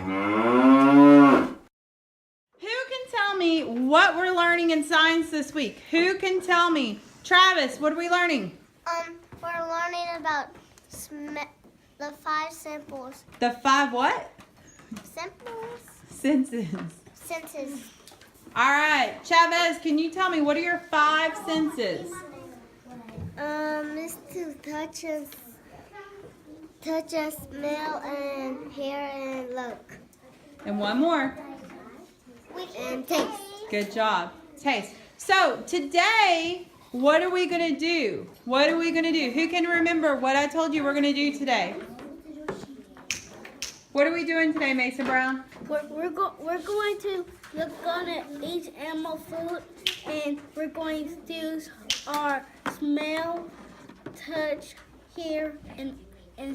Who can tell me what we're learning in science this week? Who can tell me? Travis, what are we learning? We're learning about the 5 symbols. The 5 what? Symbols? Senses. Senses. All right, Chavez, can you tell me what are your 5 senses? It's to touch and smell and hear and look. And one more. And taste. Good job. Taste. So today, what are we going to do? What are we going to do? Who can remember what I told you we're going to do today? What are we doing today, Mason Brown? We're going to look on each animal food, and we're going to use our smell, touch, hear, and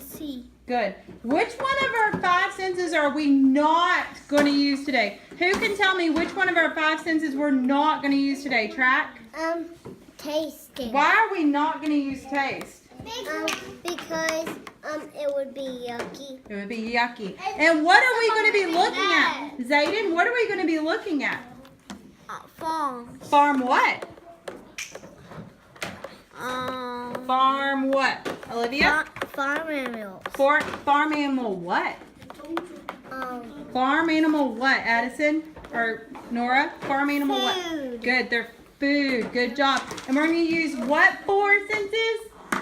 see. Good. Which one of our 5 senses are we not going to use today? Who can tell me which one of our 5 senses we're not going to use today? Track? Tasting. Why are we not going to use taste? Because it would be yucky. It would be yucky. And what are we going to be looking at? Zayden, what are we going to be looking at? Farm. Farm what? Um. Farm what? Olivia? Farm animals. Farm animal what? Farm animal what, Addison? Or Nora? Farm animal what? Food. Good, they're food. Good job. And we're going to use what 4 senses?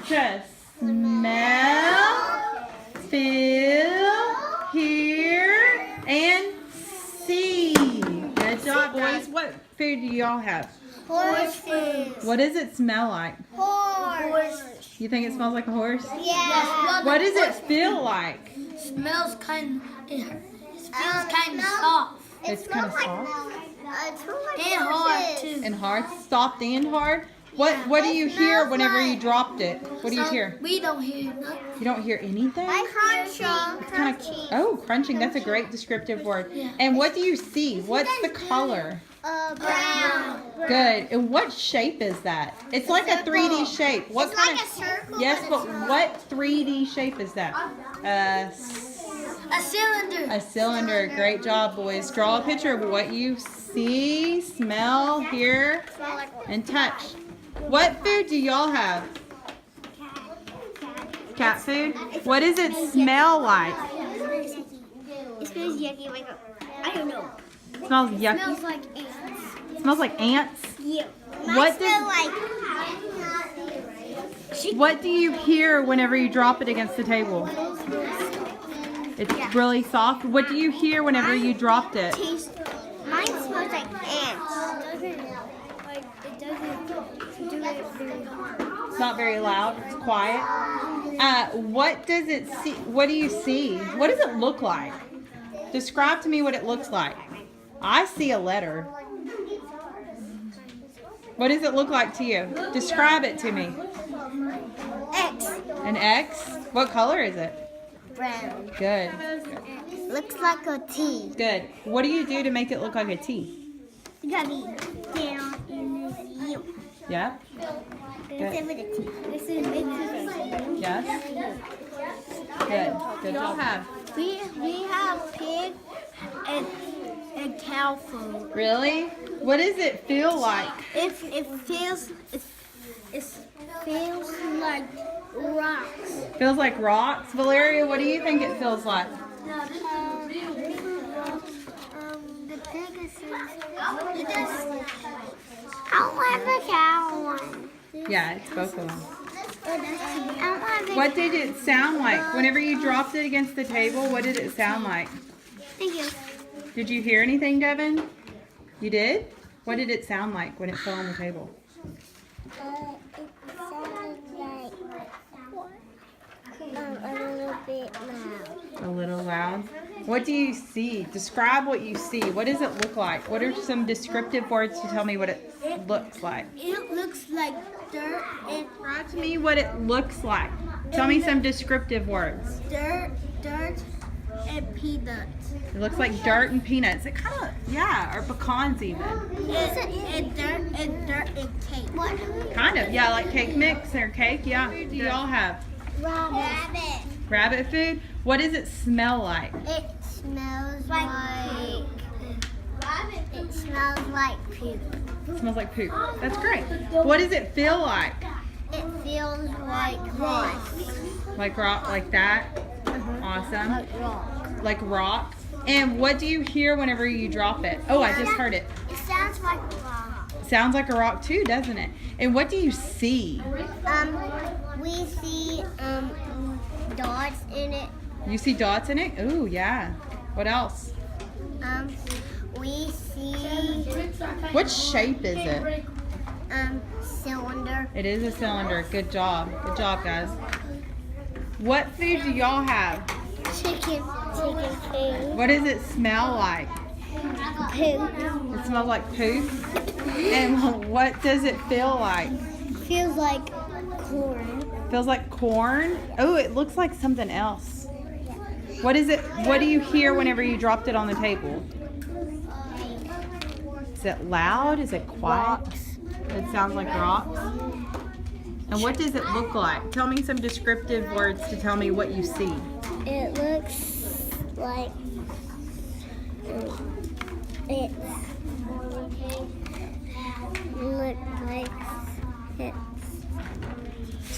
To smell, feel, hear, and see. Good job, boys. What food do y'all have? Horses. What does it smell like? Horse. You think it smells like a horse? Yeah. What does it feel like? Smells kind of, it feels kind of soft. It's kind of soft It smells like And hard, horses. too. and hard. Soft and hard. What do you hear whenever you dropped it? What do you hear? We don't hear nothing. You don't hear anything? Crunchy. Kind of. Crunching. That's a great descriptive word. And what do you see? What's the color? Brown. Good. And what shape is that? It's like a 3D shape. What It's kind like of? a circle. Yes, but what 3D shape is that? A cylinder. A cylinder. Great job, boys. Draw a picture of what you see, smell, hear, and touch. What food do y'all have? Cat food? What does it smell like? It smells yucky. Like I don't know. It smells yucky. Smells like ants. It smells like ants. Yeah. What What do you hear whenever you drop it against the table? It's really soft. What do you hear whenever you dropped it? Mine smells like ants. It's not very loud. It's quiet. What does it see? What do you see? What does it look like? Describe to me what it looks like. I see a letter. What does it look like to you? Describe it to me. X. An X? What color is it? Brown. Good. Looks like a T. Good. What do you do to make it look like a T? You gotta be down in the U. Yeah? This is with a T. This is with a T. Yes? Good. Good job. Have. We have pig and cow food. Really? What does it feel like? It feels like rocks. Feels like rocks. Valeria, what do you think it feels like? The pig is. I'll have a cow one. Yeah, it's both of them. I'll have What did it sound like? Whenever you dropped it against the table, what did it sound like? Thank you. Did you hear anything, Devin? You did? What did it sound like when it fell on the table? It sounded like a little bit loud. A little loud. What do you see? Describe what you see. What does it look like? What are some descriptive words to tell me what it looks like? It looks like dirt and Describe to me what it looks like. Tell me some descriptive words. dirt and peanuts. It looks like dirt and peanuts. It kind of, yeah, or pecans even. And dirt and cake. What? Kind of, yeah, like cake mix or cake, yeah. What do y'all have? Rabbit. Rabbit food? What does it smell like? It smells like. It smells like poop. It smells like poop. That's great. What does it feel like? It feels like rock. Like rock, like that? Awesome. Like rock. Like rock. And what do you hear whenever you drop it? Oh, I just heard it. It sounds like rock. Sounds like a rock too, doesn't it? And what do you see? We see dots in it. You see dots in it? Ooh, yeah. What else? We see What shape is it? cylinder. It is a cylinder. Good job. Good job, guys. What food do y'all have? Chicken food. What does it smell like? Poop. It smells like poop. And what does it feel like? Feels like corn. Feels like corn. Oh, it looks like something else. What is it? What do you hear whenever you dropped it on the table? Is it loud? Is it quiet? It sounds like rocks. And what does it look like? Tell me some descriptive words to tell me what you see. It looks like it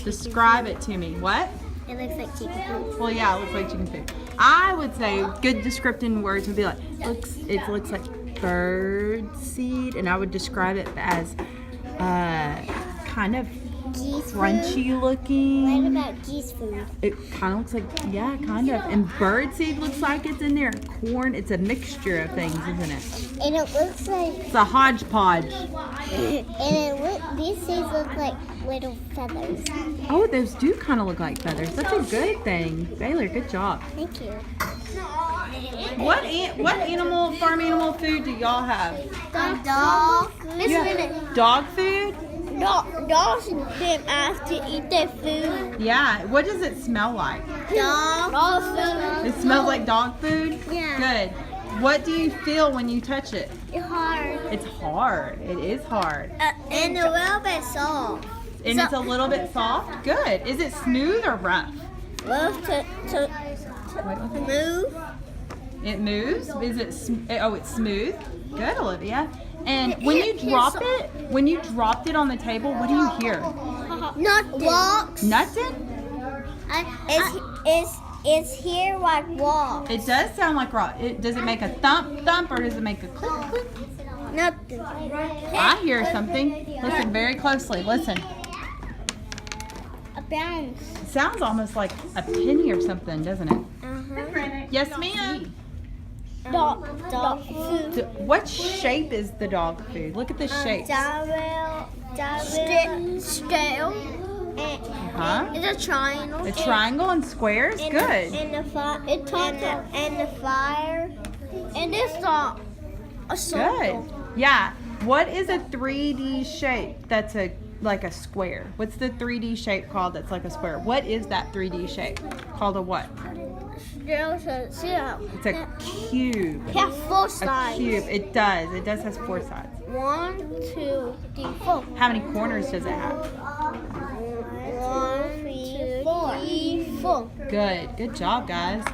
Describe it to me. What? It looks like chicken food. Well, yeah, it looks like chicken food. I would say good descriptive words would be like, it looks like bird seed, and I would describe it as kind of Geese crunchy What looking. about geese food? It kind of looks like, yeah, kind of. And bird seed looks like it's in there. Corn, it's a mixture of things, isn't it? And it looks like It's a hodgepodge. these seeds look like little feathers. Oh, those do kind of look like feathers. That's a good thing. Baylor, good job. Thank you. What animal, farm animal food do y'all have? Dog. Dog food? Dogs didn't ask to eat their food. Yeah. What does it smell like? Dog food. It smells like dog food? Yeah. Good. What do you feel when you touch it? It's hard. It's hard. It is hard. And a little bit soft. And it's a little bit soft? Good. Is it smooth or rough? Love to move. It moves? Is it? Oh, it's smooth. Good, Olivia. And when you dropped it on the table, what do you hear? Not walks. Nothing? It's here like walks. It does sound like rock. Does it make a thump thump or does it make a click click? Nothing. I hear something. Listen very closely. Listen. A bounce. It sounds almost like a penny or something, doesn't it? Yes, ma'am. Dog food. What shape is the dog food? Look at the shape. Scale. Huh? It's a triangle. A triangle and squares? Good. And the fire. And the fire. And this a circle. Good. Yeah. What is a 3D shape that's like a square? What's the 3D shape called that's like a square? What is that 3D shape? Called a what? It's a cube. It has four A sides. cube. It does. It does has 4 sides. 1, 2, 3, 4. How many corners does it have? 1, 2, 3, 4. Good. Good job, guys.